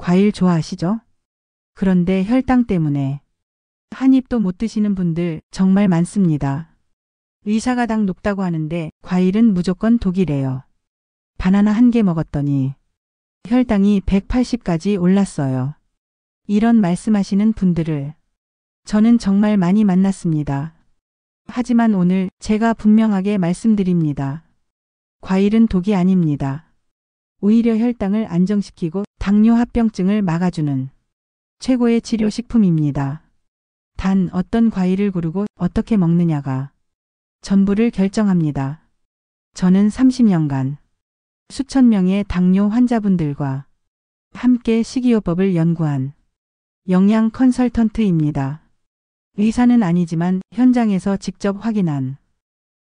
과일 좋아하시죠? 그런데 혈당 때문에 한 입도 못 드시는 분들 정말 많습니다. 의사가 당 높다고 하는데 과일은 무조건 독이래요. 바나나 한 개 먹었더니 혈당이 180까지 올랐어요. 이런 말씀하시는 분들을 저는 정말 많이 만났습니다. 하지만 오늘 제가 분명하게 말씀드립니다. 과일은 독이 아닙니다. 오히려 혈당을 안정시키고 당뇨 합병증을 막아주는 최고의 치료식품입니다. 단 어떤 과일을 고르고 어떻게 먹느냐가 전부를 결정합니다. 저는 30년간 수천 명의 당뇨 환자분들과 함께 식이요법을 연구한 영양 컨설턴트입니다. 의사는 아니지만 현장에서 직접 확인한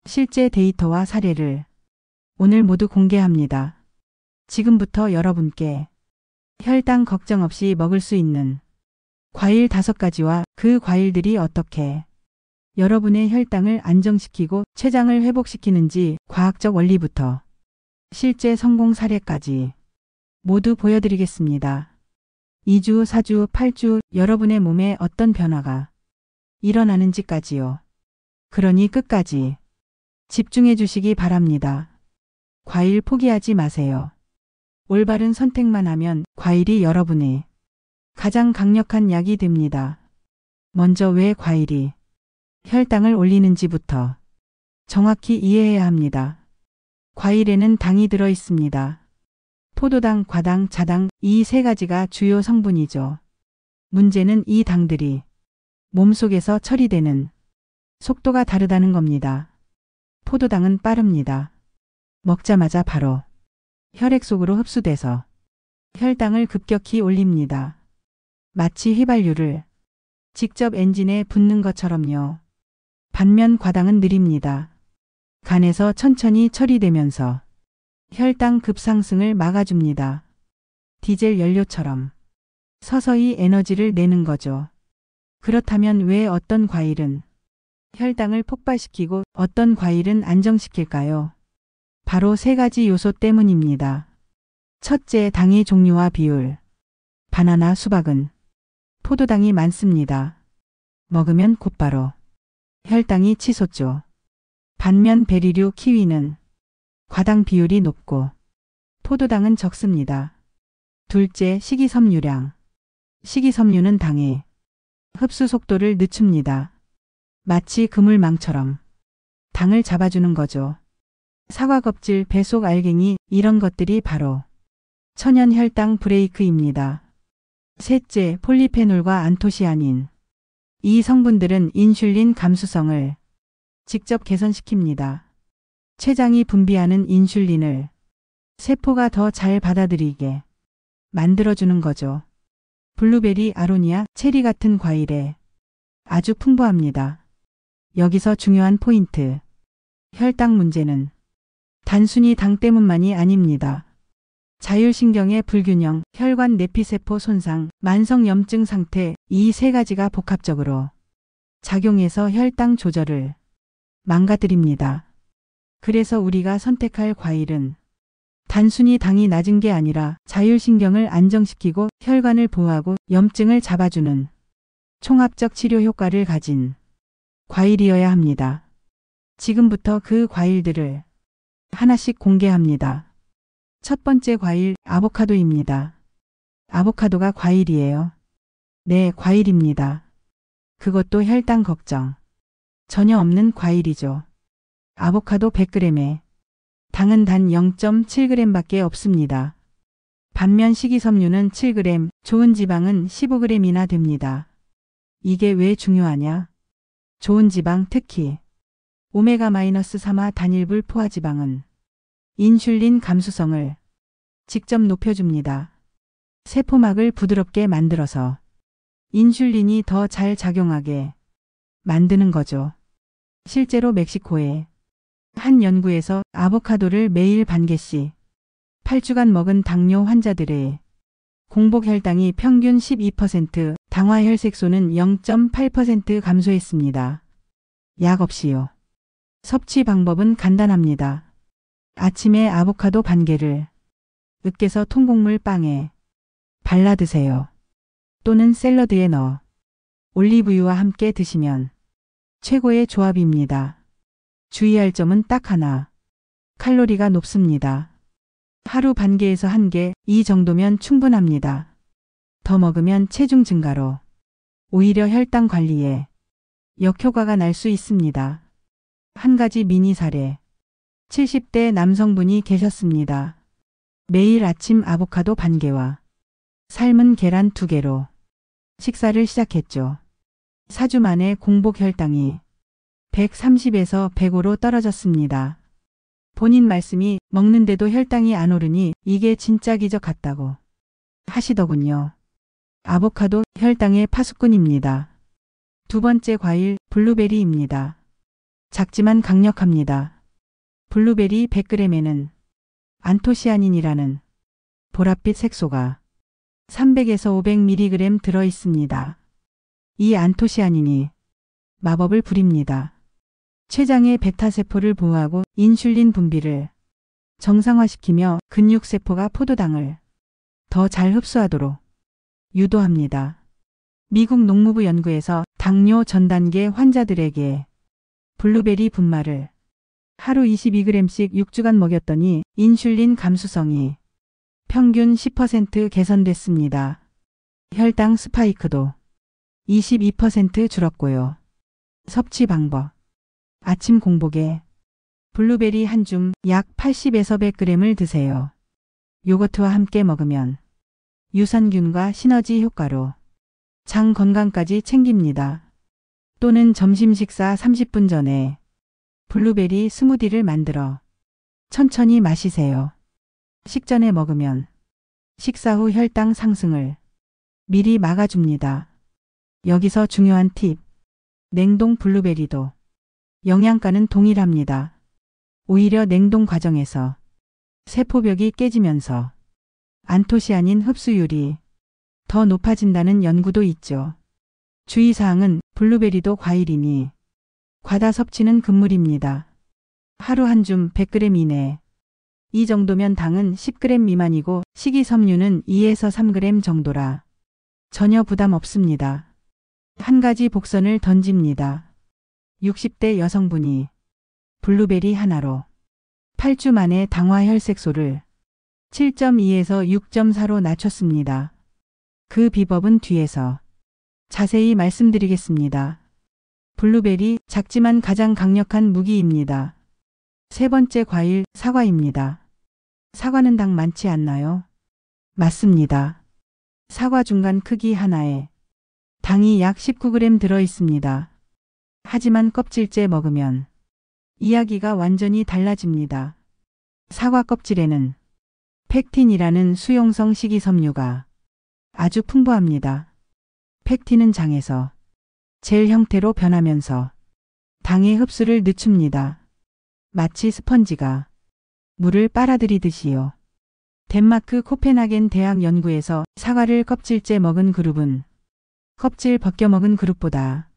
실제 데이터와 사례를 오늘 모두 공개합니다. 지금부터 여러분께 혈당 걱정 없이 먹을 수 있는 과일 5가지와 그 과일들이 어떻게 여러분의 혈당을 안정시키고 췌장을 회복시키는지 과학적 원리부터 실제 성공 사례까지 모두 보여드리겠습니다. 2주, 4주, 8주 여러분의 몸에 어떤 변화가 일어나는지까지요. 그러니 끝까지 집중해 주시기 바랍니다. 과일 포기하지 마세요. 올바른 선택만 하면 과일이 여러분의 가장 강력한 약이 됩니다. 먼저 왜 과일이 혈당을 올리는지부터 정확히 이해해야 합니다. 과일에는 당이 들어 있습니다. 포도당, 과당, 자당 이 3가지가 주요 성분이죠. 문제는 이 당들이 몸속에서 처리되는 속도가 다르다는 겁니다. 포도당은 빠릅니다. 먹자마자 바로 혈액 속으로 흡수돼서 혈당을 급격히 올립니다. 마치 휘발유를 직접 엔진에 붓는 것처럼요. 반면 과당은 느립니다. 간에서 천천히 처리되면서 혈당 급상승을 막아줍니다. 디젤 연료처럼 서서히 에너지를 내는 거죠. 그렇다면 왜 어떤 과일은 혈당을 폭발시키고 어떤 과일은 안정시킬까요? 바로 3가지 요소 때문입니다. 첫째, 당의 종류와 비율. 바나나, 수박은 포도당이 많습니다. 먹으면 곧바로 혈당이 치솟죠. 반면 베리류, 키위는 과당 비율이 높고 포도당은 적습니다. 둘째, 식이섬유량. 식이섬유는 당의 흡수 속도를 늦춥니다. 마치 그물망처럼 당을 잡아주는 거죠. 사과 껍질, 배속 알갱이 이런 것들이 바로 천연 혈당 브레이크입니다. 셋째, 폴리페놀과 안토시아닌. 이 성분들은 인슐린 감수성을 직접 개선시킵니다. 췌장이 분비하는 인슐린을 세포가 더 잘 받아들이게 만들어주는 거죠. 블루베리, 아로니아, 체리 같은 과일에 아주 풍부합니다. 여기서 중요한 포인트. 혈당 문제는 단순히 당 때문만이 아닙니다. 자율신경의 불균형, 혈관 내피세포 손상, 만성염증 상태 이 3가지가 복합적으로 작용해서 혈당 조절을 망가뜨립니다. 그래서 우리가 선택할 과일은 단순히 당이 낮은 게 아니라 자율신경을 안정시키고 혈관을 보호하고 염증을 잡아주는 총합적 치료 효과를 가진 과일이어야 합니다. 지금부터 그 과일들을 하나씩 공개합니다. 첫 번째 과일, 아보카도입니다. 아보카도가 과일이에요. 네, 과일입니다. 그것도 혈당 걱정 전혀 없는 과일이죠. 아보카도 100g에 당은 단 0.7g밖에 없습니다. 반면 식이섬유는 7g, 좋은 지방은 15g이나 됩니다. 이게 왜 중요하냐? 좋은 지방, 특히 오메가-3화 단일불 포화지방은 인슐린 감수성을 직접 높여줍니다. 세포막을 부드럽게 만들어서 인슐린이 더 잘 작용하게 만드는 거죠. 실제로 멕시코의 한 연구에서 아보카도를 매일 반 개씩 8주간 먹은 당뇨 환자들의 공복 혈당이 평균 12%, 당화 혈색소는 0.8% 감소했습니다. 약 없이요. 섭취 방법은 간단합니다. 아침에 아보카도 반 개를 으깨서 통곡물 빵에 발라 드세요. 또는 샐러드에 넣어 올리브유와 함께 드시면 최고의 조합입니다. 주의할 점은 딱 하나. 칼로리가 높습니다. 하루 반 개에서 한 개, 이 정도면 충분합니다. 더 먹으면 체중 증가로 오히려 혈당 관리에 역효과가 날 수 있습니다. 한 가지 미니 사례. 70대 남성분이 계셨습니다. 매일 아침 아보카도 반 개와 삶은 계란 2개로 식사를 시작했죠. 4주 만에 공복 혈당이 130에서 105로 떨어졌습니다. 본인 말씀이 먹는데도 혈당이 안 오르니 이게 진짜 기적 같다고 하시더군요. 아보카도 혈당의 파수꾼입니다. 두 번째 과일 블루베리입니다. 작지만 강력합니다. 블루베리 100g에는 안토시아닌이라는 보랏빛 색소가 300에서 500mg 들어 있습니다. 이 안토시아닌이 마법을 부립니다. 췌장의 베타세포를 보호하고 인슐린 분비를 정상화시키며 근육세포가 포도당을 더 잘 흡수하도록 유도합니다. 미국 농무부 연구에서 당뇨 전 단계 환자들에게 블루베리 분말을 하루 22g씩 6주간 먹였더니 인슐린 감수성이 평균 10% 개선됐습니다. 혈당 스파이크도 22% 줄었고요. 섭취 방법. 아침 공복에 블루베리 한 줌 약 80에서 100g을 드세요. 요거트와 함께 먹으면 유산균과 시너지 효과로 장 건강까지 챙깁니다. 또는 점심 식사 30분 전에 블루베리 스무디를 만들어 천천히 마시세요. 식전에 먹으면 식사 후 혈당 상승을 미리 막아줍니다. 여기서 중요한 팁. 냉동 블루베리도 영양가는 동일합니다. 오히려 냉동 과정에서 세포벽이 깨지면서 안토시아닌 흡수율이 더 높아진다는 연구도 있죠. 주의사항은 블루베리도 과일이니 과다 섭취는 금물입니다. 하루 한 줌 100g 이내. 이 정도면 당은 10g 미만이고 식이섬유는 2에서 3g 정도라 전혀 부담 없습니다. 한 가지 복선을 던집니다. 60대 여성분이 블루베리 하나로 8주 만에 당화 혈색소를 7.2에서 6.4로 낮췄습니다. 그 비법은 뒤에서 자세히 말씀드리겠습니다. 블루베리 작지만 가장 강력한 무기입니다. 세 번째 과일 사과입니다. 사과는 당 많지 않나요? 맞습니다. 사과 중간 크기 하나에 당이 약 19g 들어 있습니다. 하지만 껍질째 먹으면 이야기가 완전히 달라집니다. 사과 껍질에는 펙틴이라는 수용성 식이섬유가 아주 풍부합니다. 펙틴은 장에서 젤 형태로 변하면서 당의 흡수를 늦춥니다. 마치 스펀지가 물을 빨아들이듯이요. 덴마크 코펜하겐 대학 연구에서 사과를 껍질째 먹은 그룹은 껍질 벗겨 먹은 그룹보다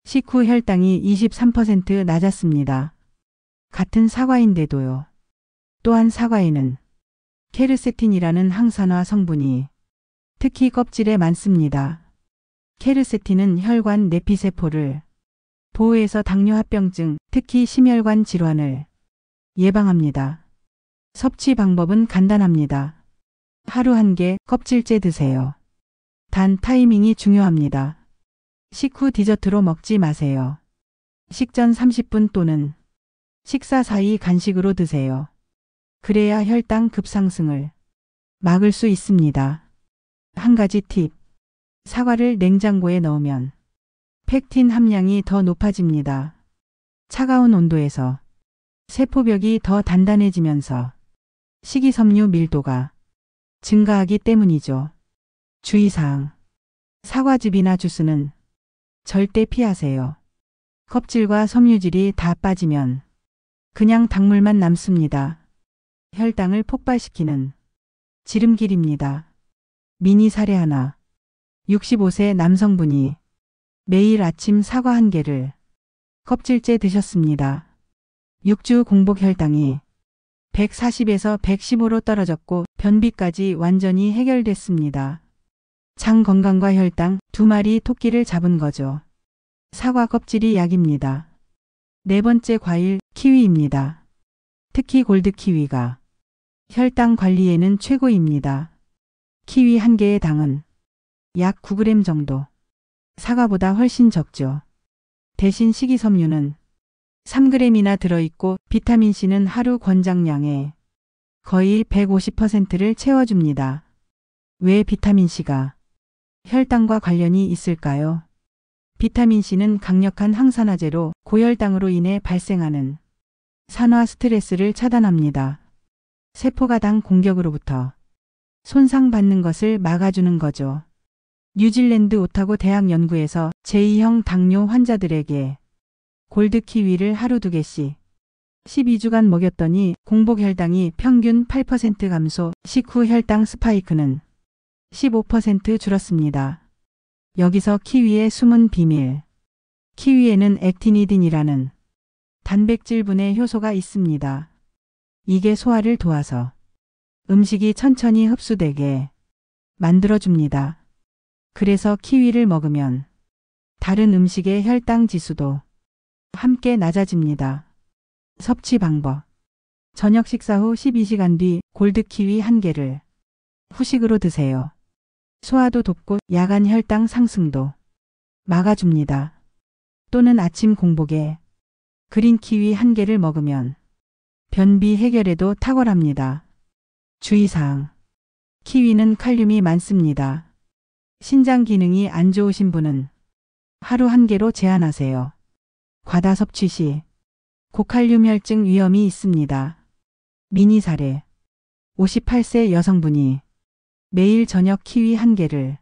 식후 혈당이 23% 낮았습니다. 같은 사과인데도요. 또한 사과에는 케르세틴이라는 항산화 성분이 특히 껍질에 많습니다. 케르세틴은 혈관 내피세포를 보호해서 당뇨합병증, 특히 심혈관 질환을 예방합니다. 섭취 방법은 간단합니다. 하루 한 개 껍질째 드세요. 단 타이밍이 중요합니다. 식후 디저트로 먹지 마세요. 식전 30분 또는 식사 사이 간식으로 드세요. 그래야 혈당 급상승을 막을 수 있습니다. 한 가지 팁. 사과를 냉장고에 넣으면 펙틴 함량이 더 높아집니다. 차가운 온도에서 세포벽이 더 단단해지면서 식이섬유 밀도가 증가하기 때문이죠. 주의사항. 사과즙이나 주스는 절대 피하세요. 껍질과 섬유질이 다 빠지면 그냥 당물만 남습니다. 혈당을 폭발시키는 지름길입니다. 미니 사례 하나. 65세 남성분이 매일 아침 사과 한 개를 껍질째 드셨습니다. 6주 공복 혈당이 140에서 115로 떨어졌고 변비까지 완전히 해결됐습니다. 장 건강과 혈당 2마리 토끼를 잡은 거죠. 사과 껍질이 약입니다. 네 번째 과일 키위입니다. 특히 골드 키위가 혈당 관리에는 최고입니다. 키위 한 개의 당은 약 9g 정도. 사과보다 훨씬 적죠. 대신 식이섬유는 3g이나 들어있고 비타민C는 하루 권장량의 거의 150%를 채워줍니다. 왜 비타민C가 혈당과 관련이 있을까요? 비타민C는 강력한 항산화제로 고혈당으로 인해 발생하는 산화 스트레스를 차단합니다. 세포가 당 공격으로부터 손상받는 것을 막아주는 거죠. 뉴질랜드 오타고 대학 연구에서 제2형 당뇨 환자들에게 골드 키위를 하루 2개씩 12주간 먹였더니 공복 혈당이 평균 8% 감소, 식후 혈당 스파이크는 15% 줄었습니다. 여기서 키위의 숨은 비밀. 키위에는 액티니딘이라는 단백질 분해 효소가 있습니다. 이게 소화를 도와서 음식이 천천히 흡수되게 만들어줍니다. 그래서 키위를 먹으면 다른 음식의 혈당 지수도 함께 낮아집니다. 섭취 방법. 저녁 식사 후 12시간 뒤 골드 키위 1개를 후식으로 드세요. 소화도 돕고 야간 혈당 상승도 막아줍니다. 또는 아침 공복에 그린 키위 1개를 먹으면 변비 해결에도 탁월합니다. 주의사항. 키위는 칼륨이 많습니다. 신장 기능이 안 좋으신 분은 하루 1개로 제한하세요. 과다 섭취 시 고칼륨 혈증 위험이 있습니다. 미니 사례. 58세 여성분이 매일 저녁 키위 1개를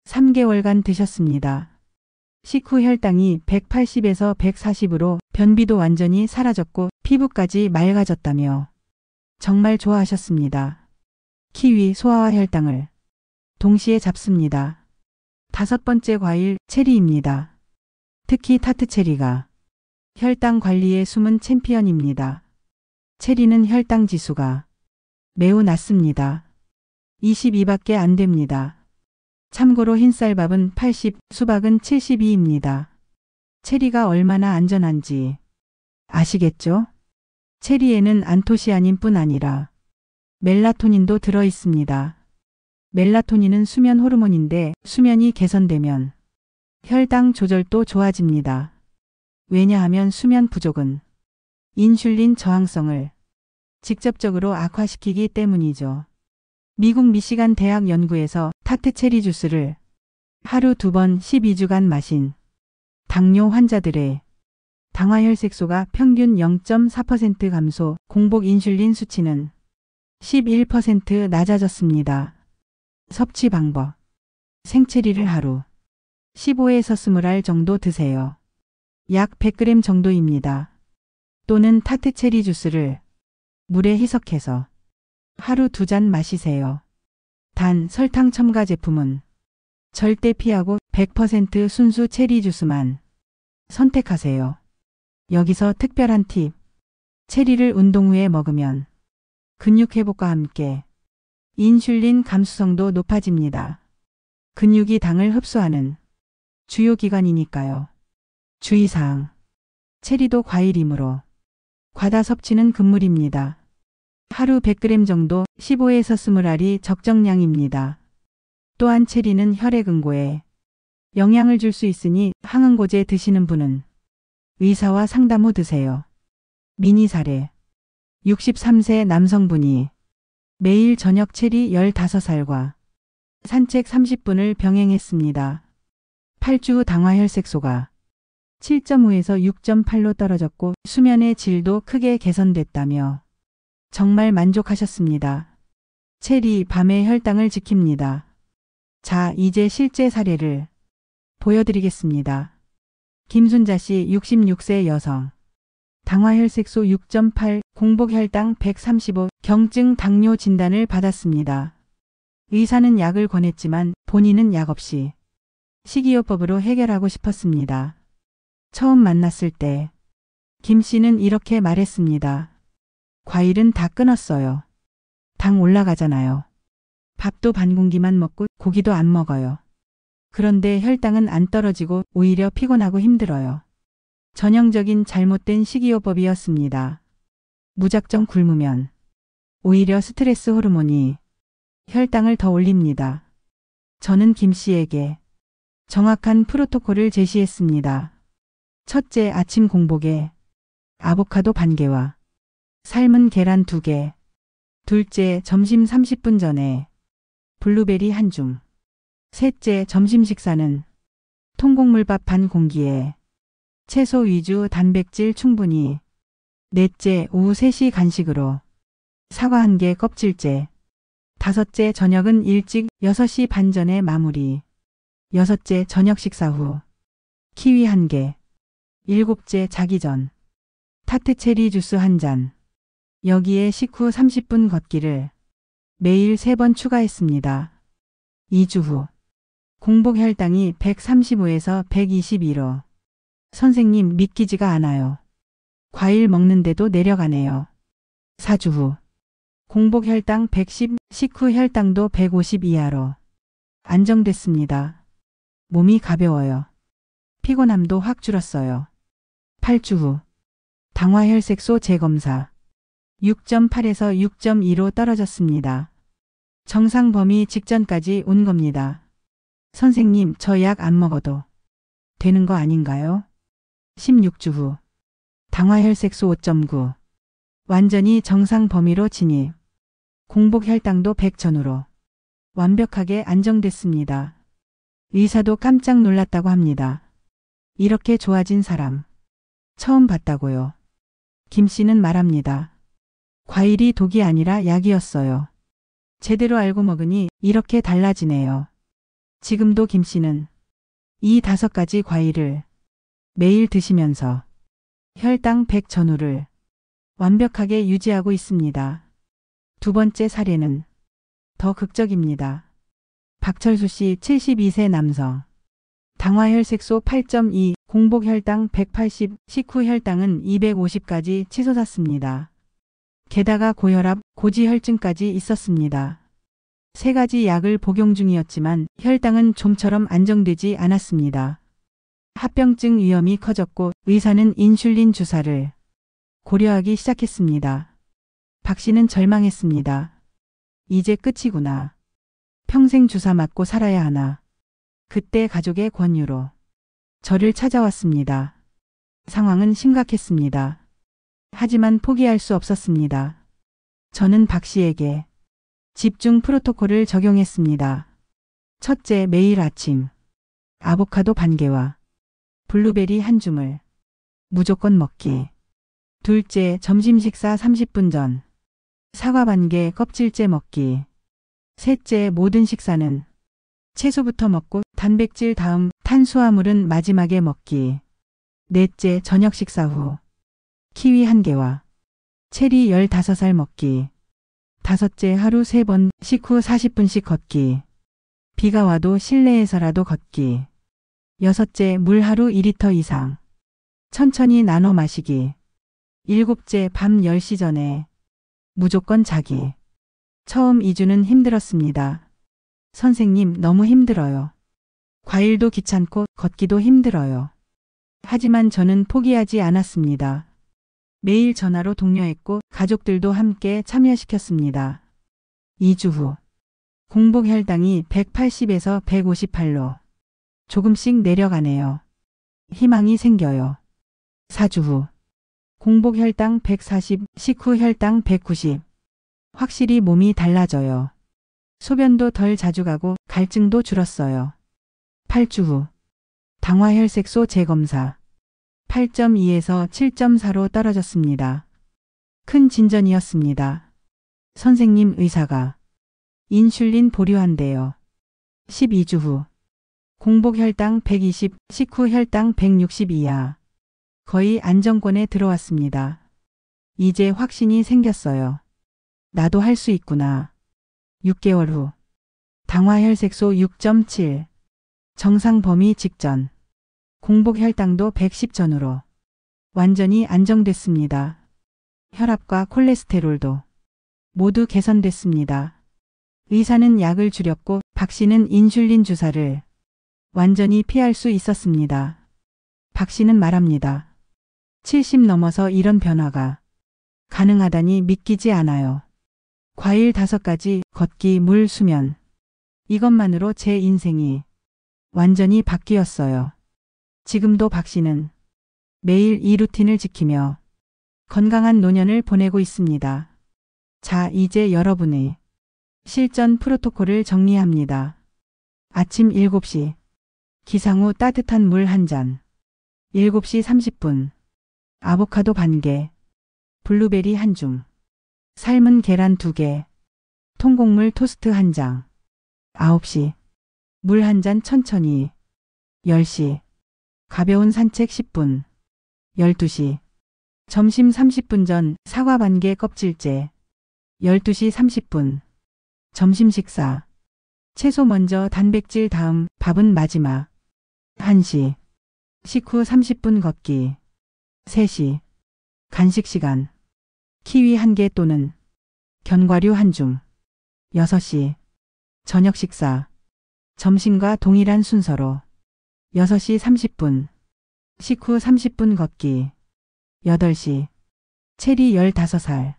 3개월간 드셨습니다. 식후 혈당이 180에서 140으로 변비도 완전히 사라졌고 피부까지 맑아졌다며 정말 좋아하셨습니다. 키위 소화와 혈당을 동시에 잡습니다. 5번째 과일 체리입니다. 특히 타트 체리가 혈당 관리의 숨은 챔피언입니다. 체리는 혈당 지수가 매우 낮습니다. 22밖에 안 됩니다. 참고로 흰쌀밥은 80, 수박은 72입니다. 체리가 얼마나 안전한지 아시겠죠? 체리에는 안토시아닌뿐 아니라 멜라토닌도 들어 있습니다. 멜라토닌은 수면 호르몬인데 수면이 개선되면 혈당 조절도 좋아집니다. 왜냐하면 수면 부족은 인슐린 저항성을 직접적으로 악화시키기 때문이죠. 미국 미시간 대학 연구에서 타트 체리 주스를 하루 2번 12주간 마신 당뇨 환자들의 당화혈색소가 평균 0.4% 감소, 공복 인슐린 수치는 11% 낮아졌습니다. 섭취 방법. 생체리를 하루 15에서 20알 정도 드세요. 약 100g 정도입니다. 또는 타트 체리 주스를 물에 희석해서 하루 2잔 마시세요. 단 설탕 첨가 제품은 절대 피하고 100% 순수 체리 주스만 선택하세요. 여기서 특별한 팁. 체리를 운동 후에 먹으면 근육 회복과 함께 인슐린 감수성도 높아집니다. 근육이 당을 흡수하는 주요 기관이니까요. 주의사항. 체리도 과일이므로 과다 섭취는 금물입니다. 하루 100g 정도 15에서 20알이 적정량입니다. 또한 체리는 혈액응고에 영향을 줄 수 있으니 항응고제 드시는 분은 의사와 상담 후 드세요. 미니 사례. 63세 남성분이 매일 저녁 체리 15알과 산책 30분을 병행했습니다. 8주 후 당화혈색소가 7.5에서 6.8로 떨어졌고 수면의 질도 크게 개선됐다며 정말 만족하셨습니다. 체리 밤의 혈당을 지킵니다. 자, 이제 실제 사례를 보여드리겠습니다. 김순자 씨 66세 여성. 당화혈색소 6.8, 공복혈당 135, 경증 당뇨 진단을 받았습니다. 의사는 약을 권했지만 본인은 약 없이 식이요법으로 해결하고 싶었습니다. 처음 만났을 때 김 씨는 이렇게 말했습니다. 과일은 다 끊었어요. 당 올라가잖아요. 밥도 반 공기만 먹고 고기도 안 먹어요. 그런데 혈당은 안 떨어지고 오히려 피곤하고 힘들어요. 전형적인 잘못된 식이요법이었습니다. 무작정 굶으면 오히려 스트레스 호르몬이 혈당을 더 올립니다. 저는 김 씨에게 정확한 프로토콜을 제시했습니다. 첫째, 아침 공복에 아보카도 반 개와 삶은 계란 2개. 둘째, 점심 30분 전에 블루베리 한 줌. 셋째, 점심 식사는 통곡물밥 반 공기에 채소 위주 단백질 충분히. 넷째, 오후 3시 간식으로 사과 1개 껍질째. 다섯째, 저녁은 일찍 6시 반 전에 마무리. 여섯째, 저녁 식사 후 키위 1개. 일곱째, 자기 전 타트 체리 주스 1잔. 여기에 식후 30분 걷기를 매일 3번 추가했습니다. 2주 후 공복 혈당이 135에서 122로. 선생님, 믿기지가 않아요. 과일 먹는데도 내려가네요. 4주 후 공복 혈당 110, 식후 혈당도 150 이하로 안정됐습니다. 몸이 가벼워요. 피곤함도 확 줄었어요. 8주 후 당화혈색소 재검사 6.8에서 6.2로 떨어졌습니다. 정상 범위 직전까지 온 겁니다. 선생님, 저 약 안 먹어도 되는 거 아닌가요? 16주 후 당화혈색소 5.9. 완전히 정상 범위로 진입. 공복 혈당도 100 전후로 완벽하게 안정됐습니다. 의사도 깜짝 놀랐다고 합니다. 이렇게 좋아진 사람 처음 봤다고요. 김 씨는 말합니다. 과일이 독이 아니라 약이었어요. 제대로 알고 먹으니 이렇게 달라지네요. 지금도 김 씨는 이 5가지 과일을 매일 드시면서 혈당 100 전후를 완벽하게 유지하고 있습니다. 두 번째 사례는 더 극적입니다. 박철수 씨 72세 남성. 당화혈색소 8.2, 공복 혈당 180, 식후 혈당은 250까지 치솟았습니다. 게다가 고혈압, 고지혈증까지 있었습니다. 3가지 약을 복용 중이었지만 혈당은 좀처럼 안정되지 않았습니다. 합병증 위험이 커졌고 의사는 인슐린 주사를 고려하기 시작했습니다. 박 씨는 절망했습니다. 이제 끝이구나. 평생 주사 맞고 살아야 하나. 그때 가족의 권유로 저를 찾아왔습니다. 상황은 심각했습니다. 하지만 포기할 수 없었습니다. 저는 박 씨에게 집중 프로토콜을 적용했습니다. 첫째, 매일 아침 아보카도 반 개와 블루베리 한 줌을 무조건 먹기. 둘째, 점심 식사 30분 전 사과 반 개 껍질째 먹기. 셋째, 모든 식사는 채소부터 먹고 단백질 다음 탄수화물은 마지막에 먹기. 넷째, 저녁 식사 후 키위 1개와 체리 15알 먹기. 다섯째, 하루 3번 식후 40분씩 걷기. 비가 와도 실내에서라도 걷기. 여섯째, 물 하루 2리터 이상 천천히 나눠 마시기. 일곱째, 밤 10시 전에 무조건 자기. 처음 2주는 힘들었습니다. 선생님, 너무 힘들어요. 과일도 귀찮고 걷기도 힘들어요. 하지만 저는 포기하지 않았습니다. 매일 전화로 독려했고 가족들도 함께 참여시켰습니다. 2주 후 공복 혈당이 180에서 158로 조금씩 내려가네요. 희망이 생겨요. 4주 후 공복 혈당 140, 식후 혈당 190. 확실히 몸이 달라져요. 소변도 덜 자주 가고 갈증도 줄었어요. 8주 후 당화혈색소 재검사 8.2에서 7.4로 떨어졌습니다. 큰 진전이었습니다. 선생님, 의사가 인슐린 보류한대요. 12주 후 공복 혈당 120, 식후 혈당 160 이하. 거의 안정권에 들어왔습니다. 이제 확신이 생겼어요. 나도 할 수 있구나. 6개월 후 당화혈색소 6.7. 정상 범위 직전. 공복 혈당도 110 전후로 완전히 안정됐습니다. 혈압과 콜레스테롤도 모두 개선됐습니다. 의사는 약을 줄였고 박 씨는 인슐린 주사를 완전히 피할 수 있었습니다. 박 씨는 말합니다. 70 넘어서 이런 변화가 가능하다니 믿기지 않아요. 과일 5가지, 걷기, 물, 수면. 이것만으로 제 인생이 완전히 바뀌었어요. 지금도 박 씨는 매일 이 루틴을 지키며 건강한 노년을 보내고 있습니다. 자, 이제 여러분의 실전 프로토콜을 정리합니다. 아침 7시. 기상 후 따뜻한 물 1잔. 7시 30분. 아보카도 반개. 블루베리 1줌. 삶은 계란 2개. 통곡물 토스트 1장. 9시. 물 1잔 천천히. 10시. 가벼운 산책 10분. 12시. 점심 30분 전 사과 반개 껍질째. 12시 30분. 점심 식사. 채소 먼저 단백질 다음 밥은 마지막. 1시. 식후 30분 걷기. 3시. 간식 시간. 키위 1개 또는 견과류 1줌. 6시. 저녁 식사. 점심과 동일한 순서로. 6시 30분. 식후 30분 걷기. 8시. 체리 15살.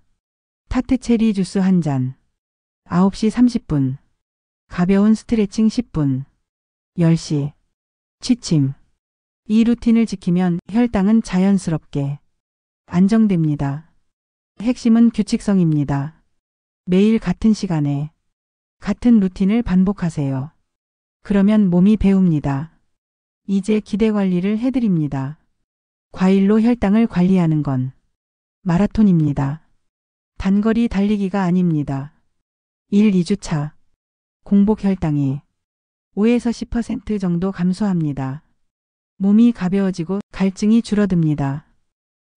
타트 체리 주스 1잔. 9시 30분. 가벼운 스트레칭 10분. 10시. 취침. 이 루틴을 지키면 혈당은 자연스럽게 안정됩니다. 핵심은 규칙성입니다. 매일 같은 시간에 같은 루틴을 반복하세요. 그러면 몸이 배웁니다. 이제 기대 관리를 해드립니다. 과일로 혈당을 관리하는 건 마라톤입니다. 단거리 달리기가 아닙니다. 1, 2주차. 공복 혈당이 5에서 10% 정도 감소합니다. 몸이 가벼워지고 갈증이 줄어듭니다.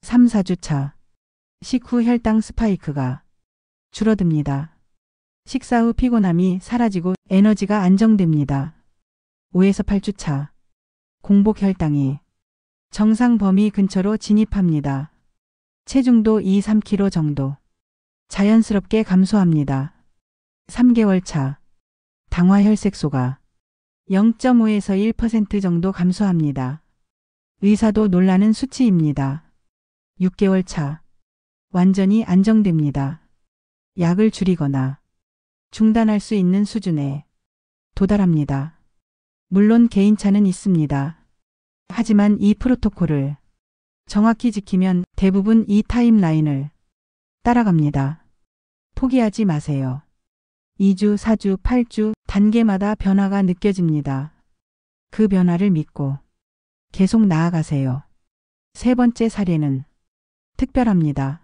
3, 4주차. 식후 혈당 스파이크가 줄어듭니다. 식사 후 피곤함이 사라지고 에너지가 안정됩니다. 5에서 8주차. 공복 혈당이 정상 범위 근처로 진입합니다. 체중도 2, 3kg 정도 자연스럽게 감소합니다. 3개월 차. 당화 혈색소가 0.5에서 1% 정도 감소합니다. 의사도 놀라는 수치입니다. 6개월 차. 완전히 안정됩니다. 약을 줄이거나 중단할 수 있는 수준에 도달합니다. 물론 개인차는 있습니다. 하지만 이 프로토콜을 정확히 지키면 대부분 이 타임라인을 따라갑니다. 포기하지 마세요. 2주, 4주, 8주 단계마다 변화가 느껴집니다. 그 변화를 믿고 계속 나아가세요. 세 번째 사례는 특별합니다.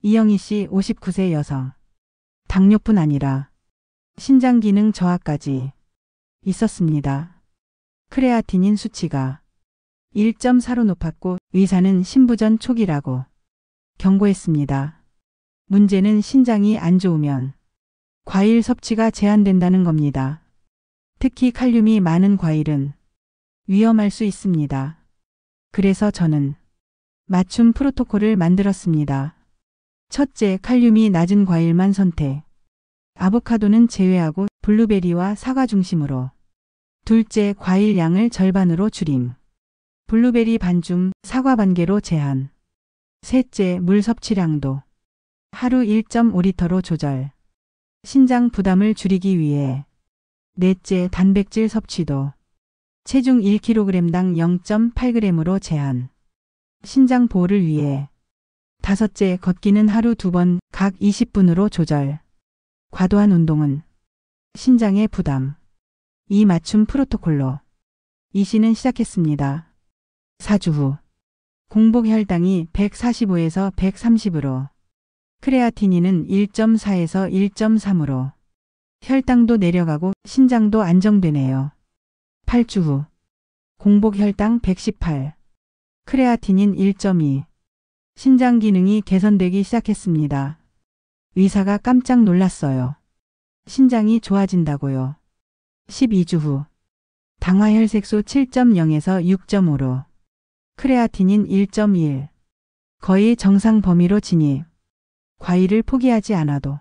이영희 씨 59세 여성. 당뇨뿐 아니라 신장 기능 저하까지 있었습니다. 크레아티닌 수치가 1.4로 높았고 의사는 신부전 초기라고 경고했습니다. 문제는 신장이 안 좋으면 과일 섭취가 제한된다는 겁니다. 특히 칼륨이 많은 과일은 위험할 수 있습니다. 그래서 저는 맞춤 프로토콜을 만들었습니다. 첫째, 칼륨이 낮은 과일만 선택. 아보카도는 제외하고 블루베리와 사과 중심으로. 둘째, 과일 양을 절반으로 줄임. 블루베리 반줌, 사과 반개로 제한. 셋째, 물 섭취량도 하루 1.5리터로 조절. 신장 부담을 줄이기 위해. 넷째, 단백질 섭취도 체중 1kg당 0.8g으로 제한. 신장 보호를 위해. 다섯째, 걷기는 하루 2번 각 20분으로 조절. 과도한 운동은 신장의 부담. 이 맞춤 프로토콜로 이 씨는 시작했습니다. 4주 후 공복 혈당이 145에서 130으로 크레아티닌은 1.4에서 1.3으로 혈당도 내려가고 신장도 안정되네요. 8주 후 공복 혈당 118, 크레아티닌 1.2, 신장 기능이 개선되기 시작했습니다. 의사가 깜짝 놀랐어요. 신장이 좋아진다고요. 12주 후 당화 혈색소 7.0에서 6.5로 크레아티닌 1.1, 거의 정상 범위로 진입. 과일을 포기하지 않아도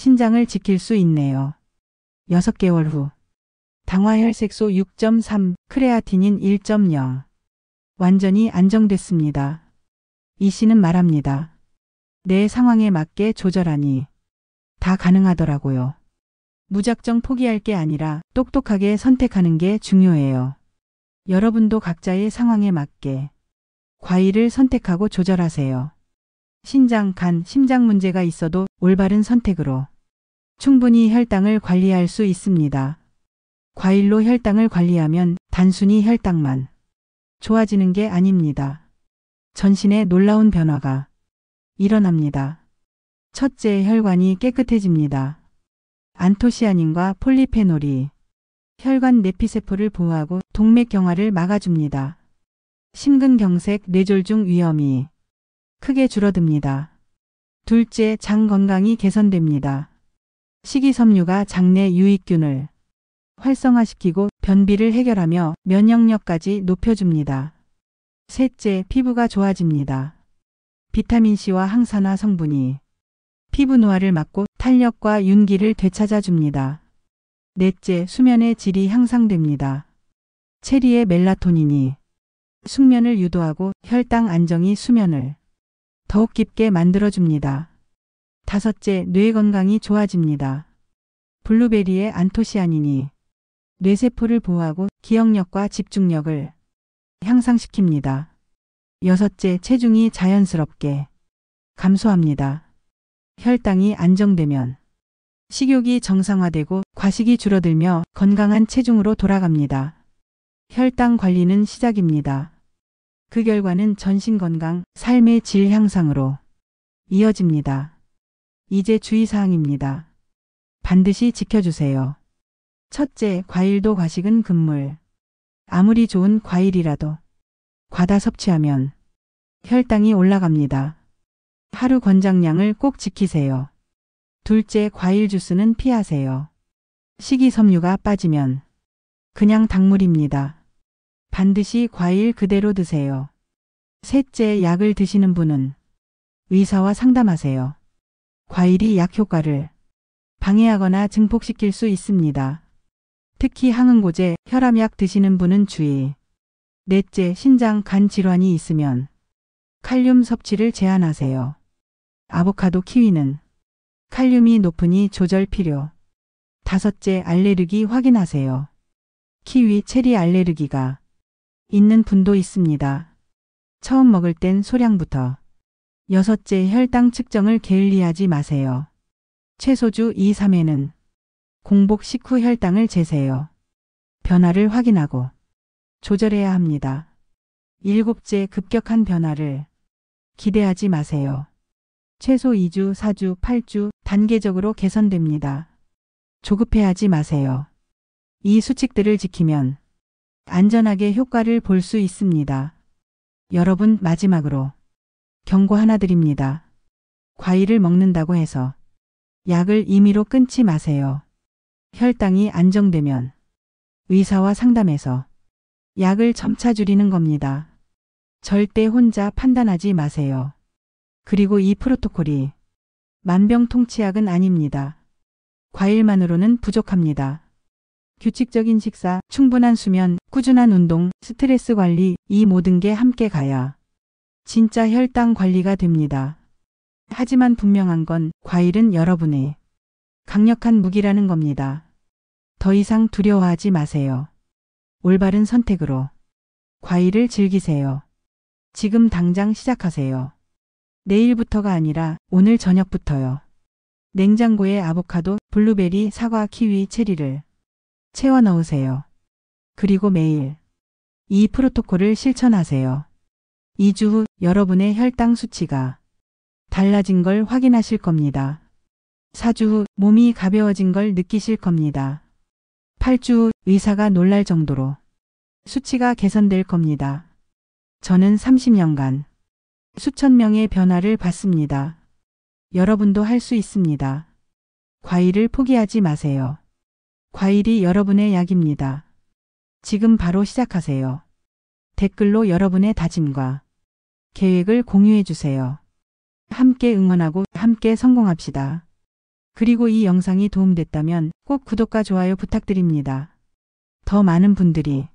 신장을 지킬 수 있네요. 6개월 후 당화혈색소 6.3, 크레아티닌 1.0. 완전히 안정됐습니다. 이 씨는 말합니다. 내 상황에 맞게 조절하니 다 가능하더라고요. 무작정 포기할 게 아니라 똑똑하게 선택하는 게 중요해요. 여러분도 각자의 상황에 맞게 과일을 선택하고 조절하세요. 신장, 간, 심장 문제가 있어도 올바른 선택으로 충분히 혈당을 관리할 수 있습니다. 과일로 혈당을 관리하면 단순히 혈당만 좋아지는 게 아닙니다. 전신에 놀라운 변화가 일어납니다. 첫째, 혈관이 깨끗해집니다. 안토시아닌과 폴리페놀이 혈관 내피세포를 보호하고 동맥경화를 막아줍니다. 심근경색, 뇌졸중 위험이 크게 줄어듭니다. 둘째, 장 건강이 개선됩니다. 식이섬유가 장내 유익균을 활성화시키고 변비를 해결하며 면역력까지 높여줍니다. 셋째, 피부가 좋아집니다. 비타민C와 항산화 성분이 피부 노화를 막고 탄력과 윤기를 되찾아줍니다. 넷째, 수면의 질이 향상됩니다. 체리의 멜라토닌이 숙면을 유도하고 혈당 안정이 수면을 더욱 깊게 만들어줍니다. 다섯째, 뇌 건강이 좋아집니다. 블루베리의 안토시아닌이 뇌세포를 보호하고 기억력과 집중력을 향상시킵니다. 여섯째, 체중이 자연스럽게 감소합니다. 혈당이 안정되면 식욕이 정상화되고 과식이 줄어들며 건강한 체중으로 돌아갑니다. 혈당 관리는 시작입니다. 그 결과는 전신 건강, 삶의 질 향상으로 이어집니다. 이제 주의사항입니다. 반드시 지켜주세요. 첫째, 과일도 과식은 금물. 아무리 좋은 과일이라도 과다 섭취하면 혈당이 올라갑니다. 하루 권장량을 꼭 지키세요. 둘째, 과일 주스는 피하세요. 식이섬유가 빠지면 그냥 당물입니다. 반드시 과일 그대로 드세요. 셋째, 약을 드시는 분은 의사와 상담하세요. 과일이 약 효과를 방해하거나 증폭시킬 수 있습니다. 특히 항응고제, 혈압약 드시는 분은 주의. 넷째, 신장, 간 질환이 있으면 칼륨 섭취를 제한하세요. 아보카도, 키위는 칼륨이 높으니 조절 필요. 다섯째, 알레르기 확인하세요. 키위, 체리 알레르기가 있는 분도 있습니다. 처음 먹을 땐 소량부터. 여섯째, 혈당 측정을 게을리하지 마세요. 최소 주 2, 3회는 공복 식후 혈당을 재세요. 변화를 확인하고 조절해야 합니다. 일곱째, 급격한 변화를 기대하지 마세요. 최소 2주, 4주, 8주 단계적으로 개선됩니다. 조급해하지 마세요. 이 수칙들을 지키면 안전하게 효과를 볼 수 있습니다. 여러분, 마지막으로 경고 하나 드립니다. 과일을 먹는다고 해서 약을 임의로 끊지 마세요. 혈당이 안정되면 의사와 상담해서 약을 점차 줄이는 겁니다. 절대 혼자 판단하지 마세요. 그리고 이 프로토콜이 만병통치약은 아닙니다. 과일만으로는 부족합니다. 규칙적인 식사, 충분한 수면, 꾸준한 운동, 스트레스 관리, 이 모든 게 함께 가야 진짜 혈당 관리가 됩니다. 하지만 분명한 건 과일은 여러분의 강력한 무기라는 겁니다. 더 이상 두려워하지 마세요. 올바른 선택으로 과일을 즐기세요. 지금 당장 시작하세요. 내일부터가 아니라 오늘 저녁부터요. 냉장고에 아보카도, 블루베리, 사과, 키위, 체리를 채워 넣으세요. 그리고 매일 이 프로토콜을 실천하세요. 2주 후 여러분의 혈당 수치가 달라진 걸 확인하실 겁니다. 4주 후 몸이 가벼워진 걸 느끼실 겁니다. 8주 후 의사가 놀랄 정도로 수치가 개선될 겁니다. 저는 30년간 수천 명의 변화를 봤습니다. 여러분도 할 수 있습니다. 과일을 포기하지 마세요. 과일이 여러분의 약입니다. 지금 바로 시작하세요. 댓글로 여러분의 다짐과 계획을 공유해 주세요. 함께 응원하고 함께 성공합시다. 그리고 이 영상이 도움됐다면 꼭 구독과 좋아요 부탁드립니다. 더 많은 분들이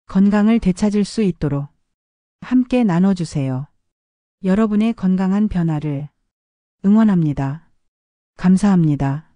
건강을 되찾을 수 있도록 함께 나눠주세요. 여러분의 건강한 변화를 응원합니다. 감사합니다.